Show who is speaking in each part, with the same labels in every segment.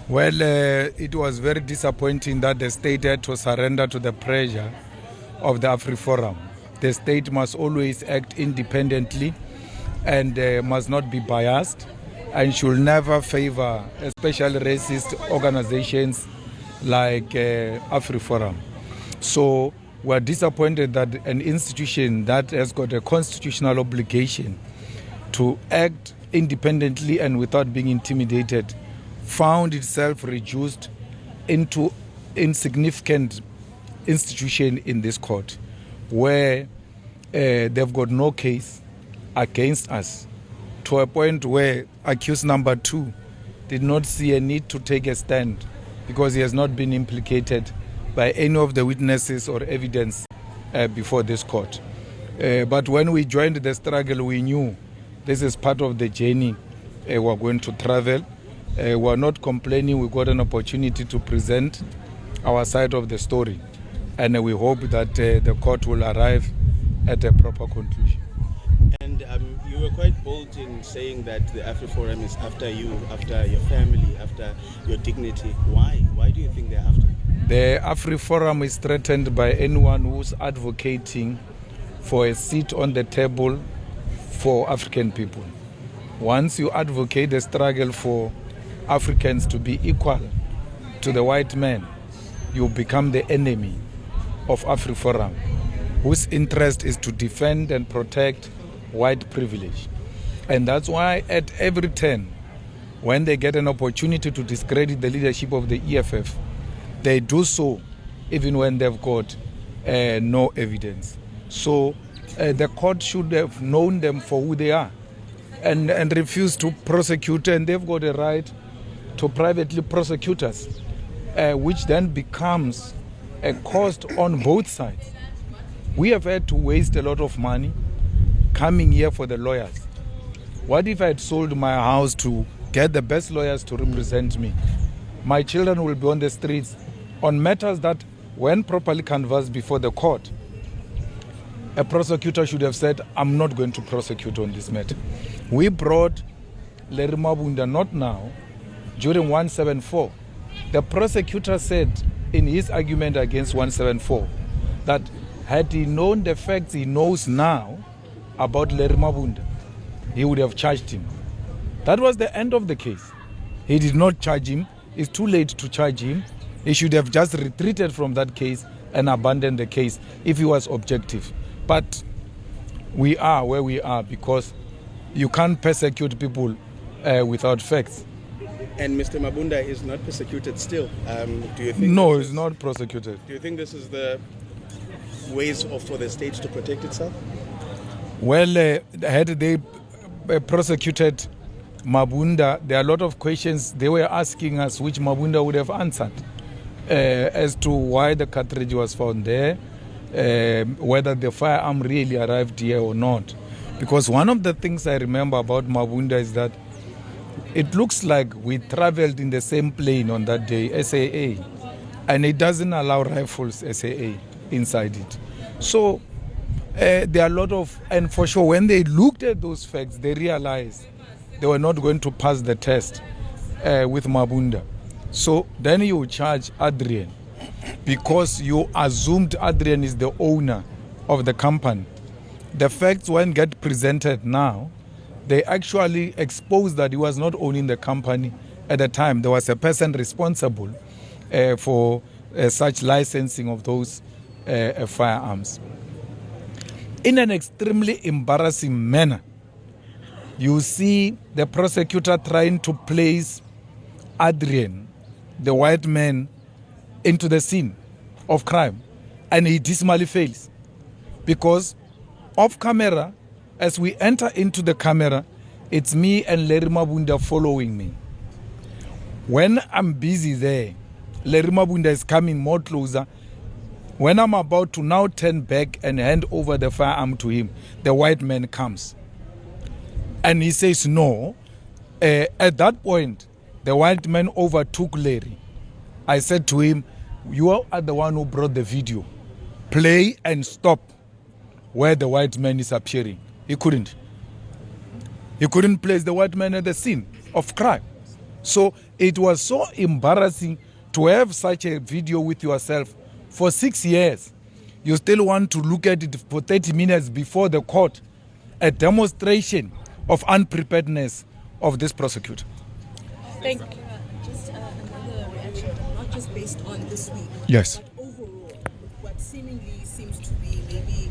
Speaker 1: Well, it was very disappointing that the state had to surrender to the pressure of the AfriForum. The state must always act independently and must not be biased and should never favor especially racist organizations like AfriForum. So we're disappointed that an institution that has got a constitutional obligation to act independently and without being intimidated found itself reduced into insignificant institution in this court where they've got no case against us, to a point where accused number 2 did not see a need to take a stand because he has not been implicated by any of the witnesses or evidence before this court. But when we joined the struggle, we knew this is part of the journey we're going to travel. We're not complaining. We got an opportunity to present our side of the story, and we hope that the court will arrive at a proper conclusion.
Speaker 2: And you were quite bold in saying that the AfriForum is after you, after your family, after your dignity. Why? Why do you think they're after you?
Speaker 1: The AfriForum is threatened by anyone who's advocating for a seat on the table for African people. Once you advocate the struggle for Africans to be equal to the white man, you become the enemy of AfriForum, whose interest is to defend and protect white privilege. And that's why at every turn, when they get an opportunity to discredit the leadership of the EFF, they do so even when they've got no evidence. So the court should have known them for who they are and refused to prosecute, and they've got a right to privately prosecute us, which then becomes a cost on both sides. We have had to waste a lot of money coming here for the lawyers. What if I had sold my house to get the best lawyers to represent me? My children will be on the streets on matters that, when properly canvassed before the court, a prosecutor should have said, I'm not going to prosecute on this matter. We brought Larry Mabunda, not now, during 174. The prosecutor said in his argument against 174 that had he known the facts he knows now about Larry Mabunda, he would have charged him. That was the end of the case. He did not charge him. It's too late to charge him. He should have just retreated from that case and abandoned the case if he was objective. But we are where we are because you can't persecute people without facts.
Speaker 2: And Mr. Mabunda is not persecuted still. Do you think?
Speaker 1: No, he's not prosecuted.
Speaker 2: Do you think this is the ways for the state to protect itself?
Speaker 1: Well, had they prosecuted Mabunda, there are a lot of questions they were asking us which Mabunda would have answered as to why the cartridge was found there, whether the firearm really arrived here or not. Because one of the things I remember about Mabunda is that it looks like we traveled in the same plane on that day, SAA, and it doesn't allow rifles SAA inside it. So there are a lot of, and for sure when they looked at those facts, they realized they were not going to pass the test with Mabunda. So then you charge Adrian because you assumed Adrian is the owner of the company. The facts, when get presented now, they actually expose that he was not owning the company at the time. There was a person responsible for such licensing of those firearms. In an extremely embarrassing manner, you see the prosecutor trying to place Adrian, the white man, into the scene of crime, and he dismally fails. Because off camera, as we enter into the camera, it's me and Larry Mabunda following me. When I'm busy there, Larry Mabunda is coming more closer. When I'm about to now turn back and hand over the firearm to him, the white man comes. And he says no. At that point, the white man overtook Larry. I said to him, you are the one who brought the video. Play and stop where the white man is appearing. He couldn't. He couldn't place the white man at the scene of crime. So it was so embarrassing to have such a video with yourself for 6 years. You still want to look at it for 30 minutes before the court, a demonstration of unpreparedness of this prosecutor.
Speaker 3: Thank you. Just another reaction, not just based on this week,
Speaker 1: Yes.
Speaker 3: but overall, what seemingly seems to be maybe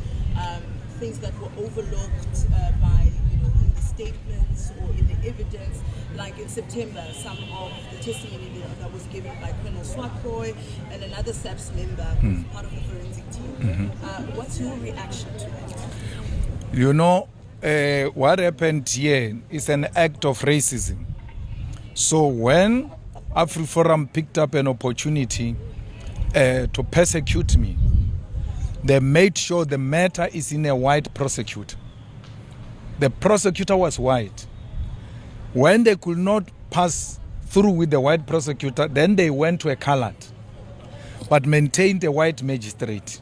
Speaker 3: things that were overlooked by, in the statements or in the evidence. Like in September, some of the testimony that was given by Colonel Swakroy and another SAPS member who's part of the forensic team. What's your reaction to that?
Speaker 1: What happened here is an act of racism. So when AfriForum picked up an opportunity to persecute me, they made sure the matter is in a white prosecutor. The prosecutor was white. When they could not pass through with the white prosecutor, then they went to a colored, but maintained a white magistrate.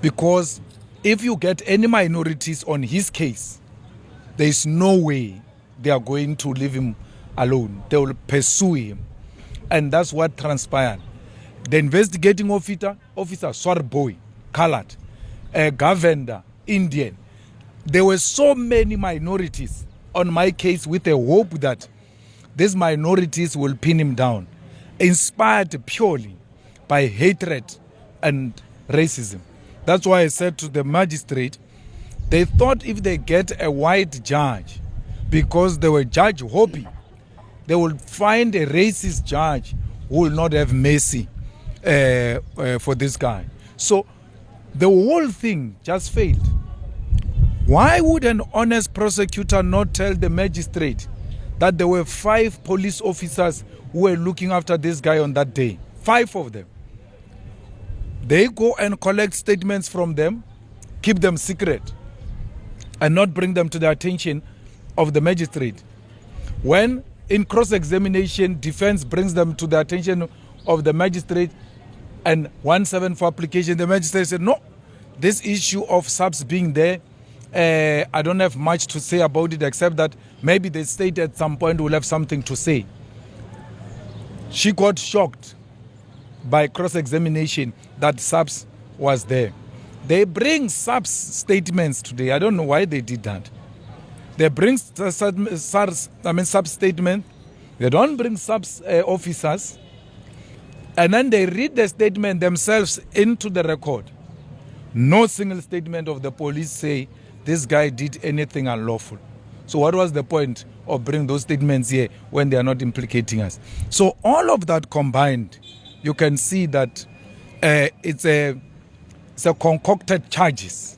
Speaker 1: Because if you get any minorities on his case, there is no way they are going to leave him alone. They will pursue him. And that's what transpired. The investigating officer Swarboy, colored, Governor, Indian. There were so many minorities on my case with a hope that these minorities will pin him down, inspired purely by hatred and racism. That's why I said to the magistrate, they thought if they get a white judge, because they were judge hopping, they will find a racist judge who will not have mercy for this guy. So the whole thing just failed. Why would an honest prosecutor not tell the magistrate that there were 5 police officers who were looking after this guy on that day? 5 of them. They go and collect statements from them, keep them secret, and not bring them to the attention of the magistrate. When in cross-examination, defense brings them to the attention of the magistrate and 174 application, the magistrate said, no, this issue of SAPS being there, I don't have much to say about it except that maybe the state at some point will have something to say. She got shocked by cross-examination that SAPS was there. They bring SAPS statements today. I don't know why they did that. They bring SAPS statement. They don't bring SAPS officers. And then they read the statement themselves into the record. No single statement of the police say this guy did anything unlawful. So what was the point of bringing those statements here when they are not implicating us? So all of that combined, you can see that it's a concocted charges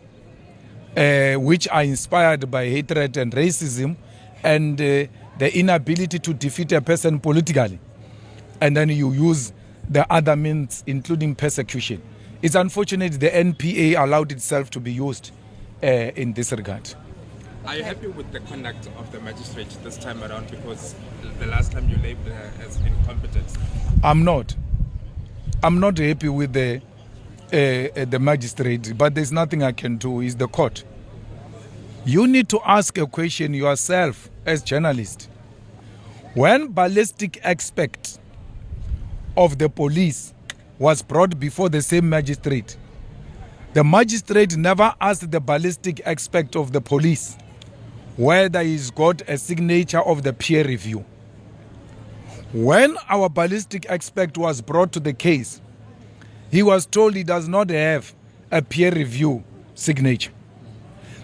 Speaker 1: which are inspired by hatred and racism and the inability to defeat a person politically. And then you use the other means, including persecution. It's unfortunate the NPA allowed itself to be used in this regard.
Speaker 4: Are you happy with the conduct of the magistrate this time around? Because the last time you labeled her as incompetent.
Speaker 1: I'm not happy with the magistrate, but there's nothing I can do. It's the court. You need to ask a question yourself as journalist. When ballistic expert of the police was brought before the same magistrate, the magistrate never asked the ballistic expert of the police whether he's got a signature of the peer review. When our ballistic expert was brought to the case, he was told he does not have a peer review signature.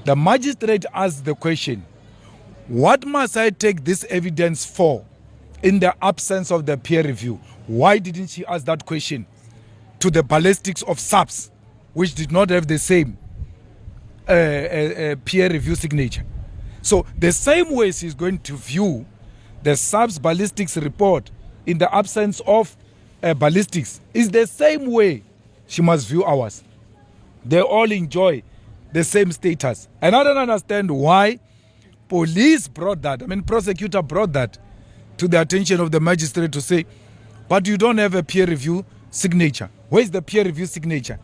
Speaker 1: The magistrate asked the question, what must I take this evidence for in the absence of the peer review? Why didn't she ask that question to the ballistics of SAPS, which did not have the same peer review signature? So the same way she's going to view the SAPS ballistics report in the absence of ballistics is the same way she must view ours. They all enjoy the same status. And I don't understand why police brought that. Prosecutor brought that to the attention of the magistrate to say, but you don't have a peer review signature. Where's the peer review signature?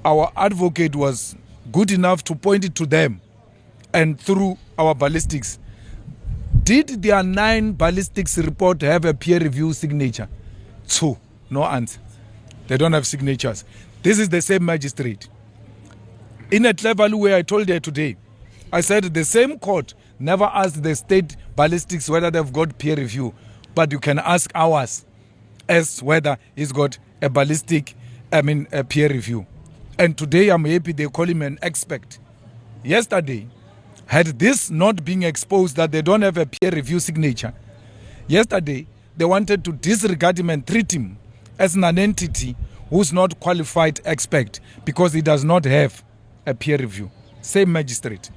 Speaker 1: Our advocate was good enough to point it to them, and through our ballistics, Did their 9 ballistics report have a peer review signature? 2. No answer. They don't have signatures. This is the same magistrate. In a clever way, I told her today, I said the same court never asked the state ballistics whether they've got peer review, but you can ask ours as whether he's got a a peer review. And today I'm happy they call him an expert. Yesterday, had this not been exposed that they don't have a peer review signature, yesterday they wanted to disregard him and treat him as an entity who's not qualified expert because he does not have a peer review. Same magistrate.